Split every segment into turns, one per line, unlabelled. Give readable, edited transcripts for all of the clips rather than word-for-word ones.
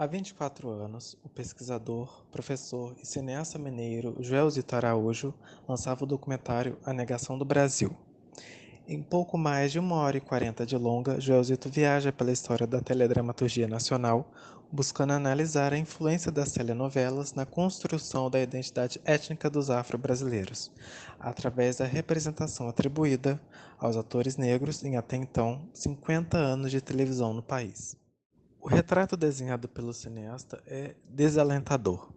Há 24 anos, o pesquisador, professor e cineasta mineiro Joelzito Araújo lançava o documentário A Negação do Brasil. Em pouco mais de 1 hora e 40 de longa, Joelzito viaja pela história da teledramaturgia nacional, buscando analisar a influência das telenovelas na construção da identidade étnica dos afro-brasileiros, através da representação atribuída aos atores negros em até então 50 anos de televisão no país. O retrato desenhado pelo cineasta é desalentador.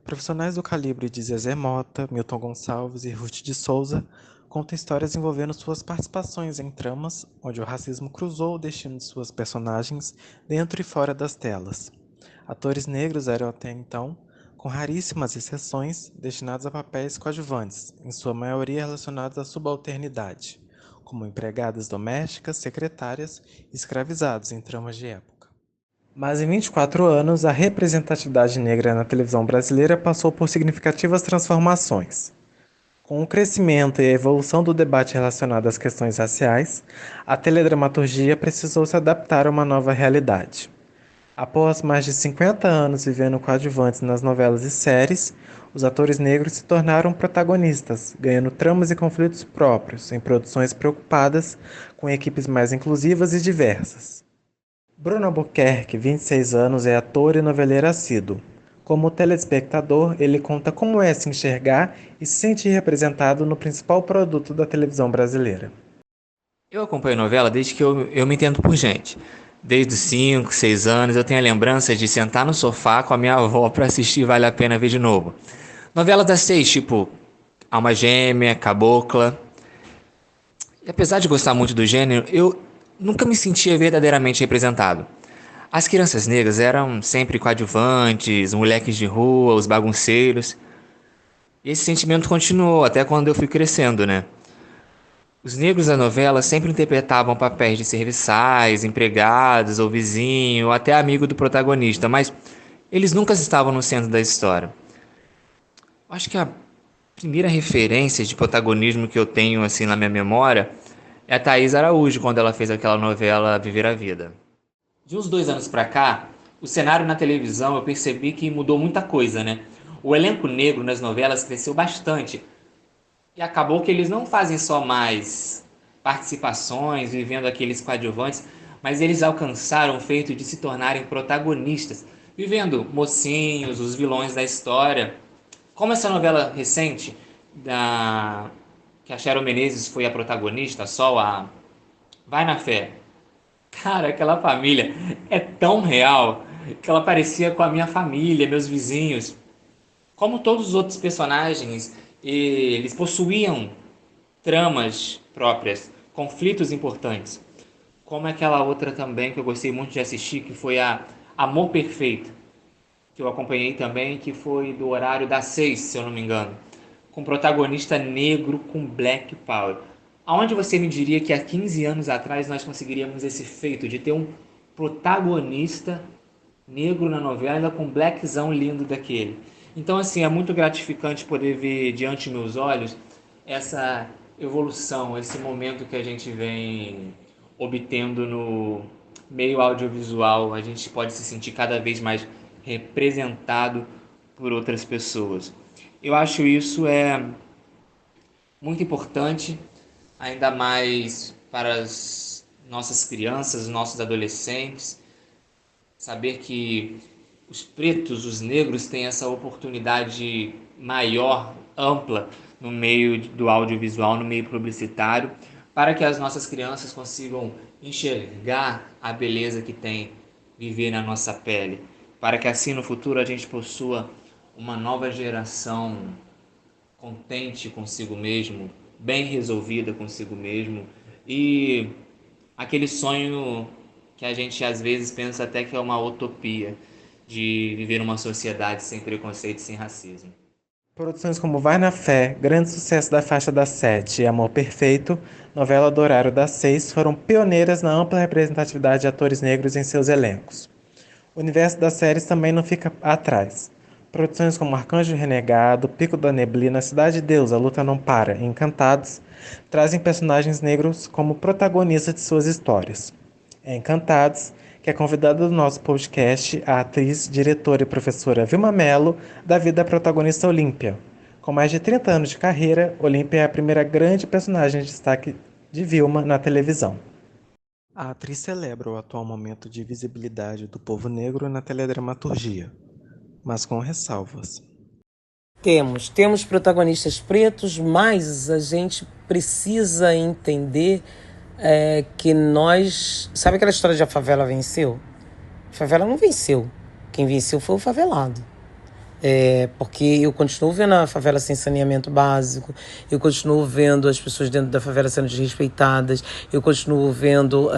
Profissionais do calibre de Zezé Mota, Milton Gonçalves e Ruth de Souza contam histórias envolvendo suas participações em tramas onde o racismo cruzou o destino de suas personagens dentro e fora das telas. Atores negros eram até então, com raríssimas exceções, destinados a papéis coadjuvantes, em sua maioria relacionados à subalternidade, como empregadas domésticas, secretárias e escravizados em tramas de época. Mas em 24 anos, a representatividade negra na televisão brasileira passou por significativas transformações. Com o crescimento e a evolução do debate relacionado às questões raciais, a teledramaturgia precisou se adaptar a uma nova realidade. Após mais de 50 anos vivendo coadjuvantes nas novelas e séries, os atores negros se tornaram protagonistas, ganhando tramas e conflitos próprios em produções preocupadas com equipes mais inclusivas e diversas. Bruno Albuquerque, 26 anos, é ator e noveleiro assíduo. Como telespectador, ele conta como é se enxergar e se sentir representado no principal produto da televisão brasileira.
Eu acompanho novela desde que eu me entendo por gente. Desde os 5, 6 anos eu tenho a lembrança de sentar no sofá com a minha avó para assistir Vale a Pena Ver de Novo. Novelas das 6, tipo Alma Gêmea, Cabocla. E apesar de gostar muito do gênero, eu nunca me sentia verdadeiramente representado. As crianças negras eram sempre coadjuvantes, moleques de rua, os bagunceiros. E esse sentimento continuou até quando eu fui crescendo, né? Os negros da novela sempre interpretavam papéis de serviçais, empregados, ou vizinho, ou até amigo do protagonista, mas eles nunca estavam no centro da história. Acho que a primeira referência de protagonismo que eu tenho assim na minha memória é a Thaís Araújo, quando ela fez aquela novela Viver a Vida. De uns 2 anos pra cá, o cenário na televisão eu percebi que mudou muita coisa, né? O elenco negro nas novelas cresceu bastante. E acabou que eles não fazem só mais participações, vivendo aqueles coadjuvantes, mas eles alcançaram o feito de se tornarem protagonistas, vivendo mocinhos, os vilões da história. Como essa novela recente, que a Cheryl Menezes foi a protagonista, Sol, a Vai na Fé. Cara, aquela família é tão real que ela parecia com a minha família, meus vizinhos. Como todos os outros personagens, eles possuíam tramas próprias, conflitos importantes. Como aquela outra também que eu gostei muito de assistir, que foi a Amor Perfeito, que eu acompanhei também, que foi do horário das 6, se eu não me engano, com protagonista negro com Black Power. Aonde você me diria que há 15 anos atrás nós conseguiríamos esse feito de ter um protagonista negro na novela com blackzão lindo daquele? Então, assim, é muito gratificante poder ver diante dos meus olhos essa evolução, esse momento que a gente vem obtendo no meio audiovisual. A gente pode se sentir cada vez mais representado por outras pessoas. Eu acho isso muito importante, ainda mais para as nossas crianças, nossos adolescentes, saber que os pretos, os negros têm essa oportunidade maior, ampla, no meio do audiovisual, no meio publicitário, para que as nossas crianças consigam enxergar a beleza que tem viver na nossa pele, para que assim no futuro a gente possua uma nova geração contente consigo mesmo, bem resolvida consigo mesmo e aquele sonho que a gente às vezes pensa até que é uma utopia de viver numa sociedade sem preconceito e sem racismo.
Produções como Vai na Fé, grande sucesso da faixa das 7 e Amor Perfeito, novela do horário das 6, foram pioneiras na ampla representatividade de atores negros em seus elencos. O universo das séries também não fica atrás. Produções como Arcanjo Renegado, Pico da Neblina, Cidade de Deus, A Luta Não Para e Encantados trazem personagens negros como protagonistas de suas histórias. É Encantados que é convidada do nosso podcast a atriz, diretora e professora Vilma Mello, da vida da protagonista Olímpia. Com mais de 30 anos de carreira, Olímpia é a primeira grande personagem de destaque de Vilma na televisão. A atriz celebra o atual momento de visibilidade do povo negro na teledramaturgia, mas com ressalvas.
Temos protagonistas pretos, mas a gente precisa entender que nós... Sabe aquela história de a favela venceu? A favela não venceu. Quem venceu foi o favelado. Porque eu continuo vendo a favela sem saneamento básico, eu continuo vendo as pessoas dentro da favela sendo desrespeitadas, eu continuo vendo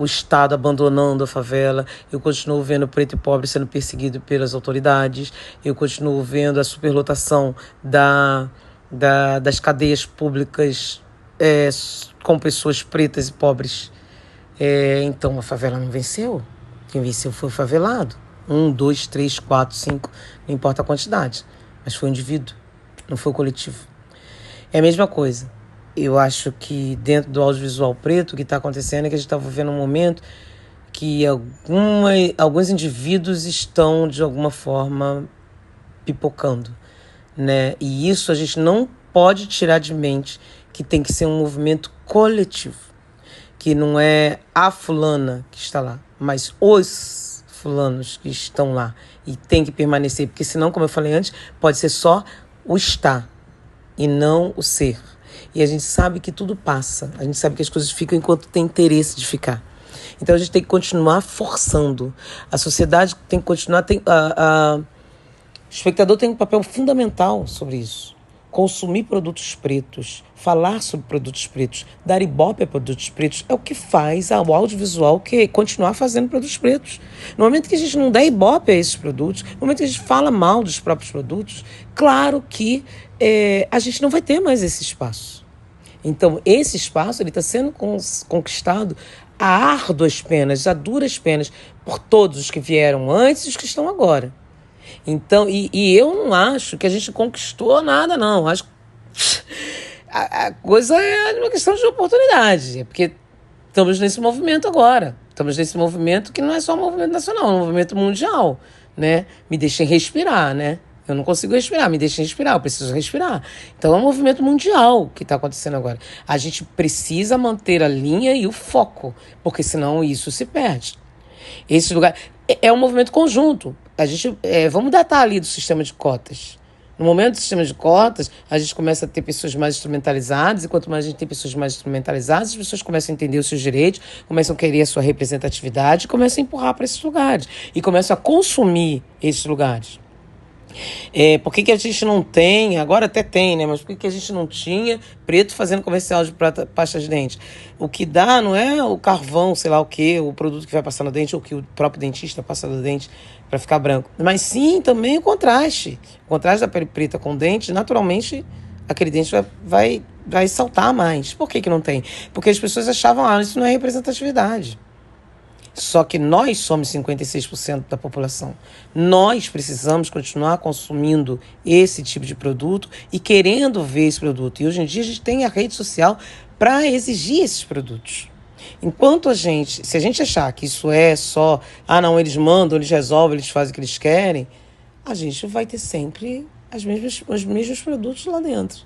o Estado abandonando a favela, eu continuo vendo o preto e pobre sendo perseguido pelas autoridades, eu continuo vendo a superlotação das cadeias públicas com pessoas pretas e pobres. Então a favela não venceu, quem venceu foi o favelado. 1, 2, 3, 4, 5, não importa a quantidade, mas foi o indivíduo, não foi o coletivo. É a mesma coisa. Eu acho que dentro do audiovisual preto, o que está acontecendo é que a gente está vivendo um momento que alguns indivíduos estão, de alguma forma, pipocando, né? E isso a gente não pode tirar de mente, que tem que ser um movimento coletivo, que não é a fulana que está lá, mas os fulanos que estão lá e tem que permanecer, porque senão, como eu falei antes, pode ser só o estar e não o ser. E a gente sabe que tudo passa, a gente sabe que as coisas ficam enquanto tem interesse de ficar. Então a gente tem que continuar forçando. A sociedade tem que continuar... O espectador tem um papel fundamental sobre isso. Consumir produtos pretos, falar sobre produtos pretos, dar ibope a produtos pretos é o que faz o audiovisual continuar fazendo produtos pretos. No momento que a gente não dá ibope a esses produtos, no momento que a gente fala mal dos próprios produtos, claro que a gente não vai ter mais esse espaço. Então, esse espaço está sendo conquistado a árduas penas, a duras penas, por todos os que vieram antes e os que estão agora. Então, e eu não acho que a gente conquistou nada, não. Acho que a coisa é uma questão de oportunidade. É porque estamos nesse movimento agora. Estamos nesse movimento que não é só um movimento nacional, é um movimento mundial, né? Me deixem respirar, né? Eu não consigo respirar, me deixem respirar, eu preciso respirar. Então é um movimento mundial que está acontecendo agora. A gente precisa manter a linha e o foco, porque senão isso se perde. Esse lugar é um movimento conjunto. Vamos datar ali do sistema de cotas. No momento do sistema de cotas, a gente começa a ter pessoas mais instrumentalizadas, e quanto mais a gente tem pessoas mais instrumentalizadas, as pessoas começam a entender os seus direitos, começam a querer a sua representatividade, começam a empurrar para esses lugares, e começam a consumir esses lugares. Por que a gente não tem, agora até tem, né? Mas por que a gente não tinha preto fazendo comercial de pasta de dente? O que dá não é o carvão, sei lá o quê, o produto que vai passar no dente, ou que o próprio dentista passa no dente para ficar branco. Mas sim, também o contraste. O contraste da pele preta com o dente, naturalmente, aquele dente vai saltar mais. Por que não tem? Porque as pessoas achavam, isso não é representatividade. Só que nós somos 56% da população. Nós precisamos continuar consumindo esse tipo de produto e querendo ver esse produto. E hoje em dia a gente tem a rede social para exigir esses produtos. Enquanto se a gente achar que isso é só, não, eles mandam, eles resolvem, eles fazem o que eles querem, a gente vai ter sempre os mesmos produtos lá dentro.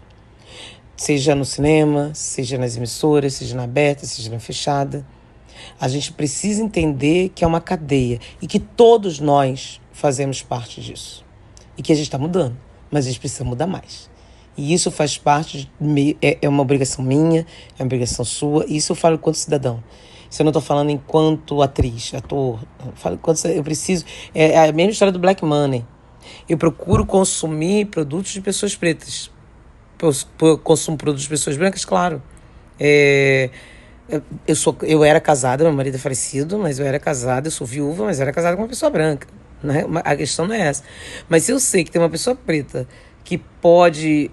Seja no cinema, seja nas emissoras, seja na aberta, seja na fechada. A gente precisa entender que é uma cadeia e que todos nós fazemos parte disso. E que a gente está mudando, mas a gente precisa mudar mais. E isso faz parte, é uma obrigação minha, é uma obrigação sua, e isso eu falo enquanto cidadão. Isso eu não estou falando enquanto atriz, ator. Eu preciso... É a mesma história do Black Money. Eu procuro consumir produtos de pessoas pretas. Eu consumo produtos de pessoas brancas, claro. Eu era casada, meu marido é falecido, mas eu era casada, eu sou viúva, mas eu era casada com uma pessoa branca. Né? A questão não é essa. Mas se eu sei que tem uma pessoa preta que pode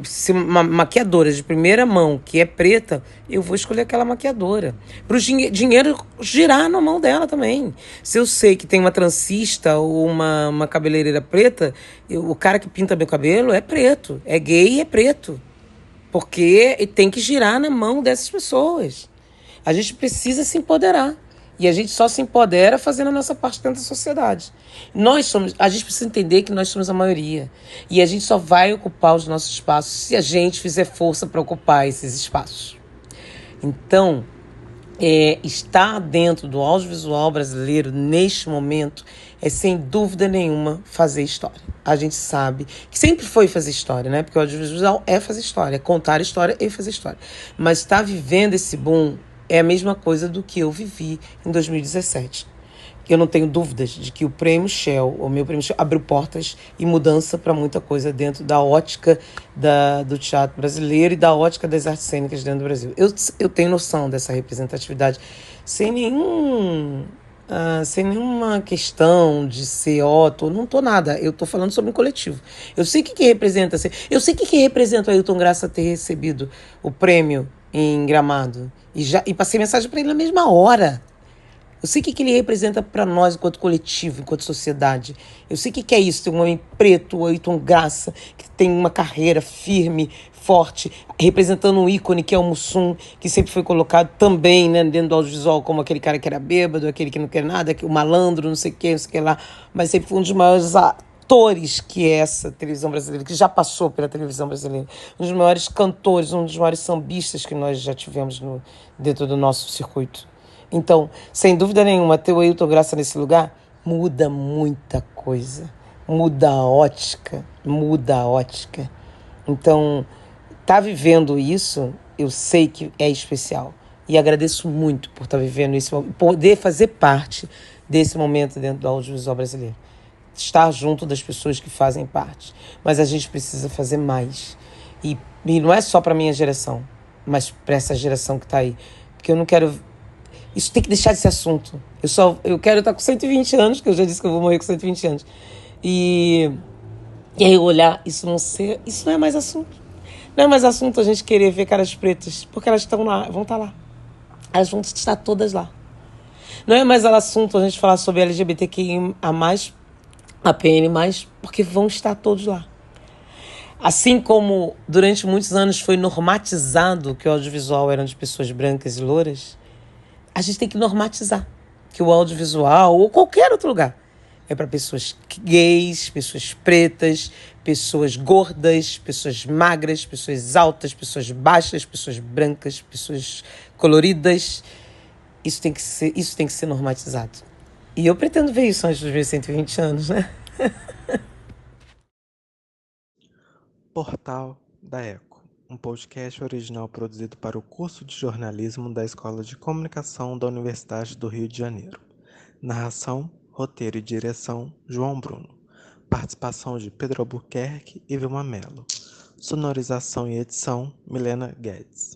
ser uma maquiadora de primeira mão, que é preta, eu vou escolher aquela maquiadora. Para o dinheiro girar na mão dela também. Se eu sei que tem uma transista ou uma cabeleireira preta, o cara que pinta meu cabelo é preto, é gay e é preto. Porque tem que girar na mão dessas pessoas. A gente precisa se empoderar. E a gente só se empodera fazendo a nossa parte dentro da sociedade. A gente precisa entender que nós somos a maioria. E a gente só vai ocupar os nossos espaços se a gente fizer força para ocupar esses espaços. Então, estar dentro do audiovisual brasileiro neste momento é, sem dúvida nenhuma, fazer história. A gente sabe que sempre foi fazer história, né? Porque o audiovisual é fazer história, é contar história e fazer história. Mas estar vivendo esse boom é a mesma coisa do que eu vivi em 2017. Eu não tenho dúvidas de que o Prêmio Shell, o meu Prêmio Shell, abriu portas e mudança para muita coisa dentro da ótica do teatro brasileiro e da ótica das artes cênicas dentro do Brasil. Eu tenho noção dessa representatividade sem nenhuma questão de ser não tô nada, eu tô falando sobre um coletivo. Eu sei o que representa, eu sei o que representa o Ailton Graça ter recebido o prêmio em Gramado e passei mensagem para ele na mesma hora. Eu sei o que ele representa para nós enquanto coletivo, enquanto sociedade. Eu sei o que é isso, ter um homem preto, o Ailton Graça, que tem uma carreira firme, forte, representando um ícone que é o Mussum, que sempre foi colocado também, né, dentro do audiovisual como aquele cara que era bêbado, aquele que não quer nada, o malandro, não sei o que lá, mas sempre foi um dos maiores atores que é essa televisão brasileira, que já passou pela televisão brasileira. Um dos maiores cantores, um dos maiores sambistas que nós já tivemos dentro do nosso circuito. Então, sem dúvida nenhuma, ter o Ailton Graça nesse lugar muda muita coisa. Muda a ótica, muda a ótica. Então, tá vivendo isso, eu sei que é especial. E agradeço muito por estar vivendo isso, poder fazer parte desse momento dentro do audiovisual brasileiro. Estar junto das pessoas que fazem parte. Mas a gente precisa fazer mais. E não é só para a minha geração, mas para essa geração que está aí. Porque eu não quero... Isso tem que deixar de ser assunto. Eu quero estar com 120 anos, que eu já disse que eu vou morrer com 120 anos. E aí eu olhar, isso não é mais assunto. Não é mais assunto a gente querer ver caras pretas, porque elas estão lá, vão estar lá. Elas vão estar todas lá. Não é mais assunto a gente falar sobre LGBTQI+, a PN+, porque vão estar todos lá. Assim como durante muitos anos foi normatizado que o audiovisual era de pessoas brancas e louras, a gente tem que normatizar que o audiovisual, ou qualquer outro lugar, é para pessoas gays, pessoas pretas, pessoas gordas, pessoas magras, pessoas altas, pessoas baixas, pessoas brancas, pessoas coloridas. Isso tem que ser normatizado. E eu pretendo ver isso antes dos meus 120 anos, né?
Portal da Eco, um podcast original produzido para o curso de jornalismo da Escola de Comunicação da Universidade do Rio de Janeiro. Narração, roteiro e direção, João Bruno. Participação de Pedro Albuquerque e Vilma Mello. Sonorização e edição, Milena Guedes.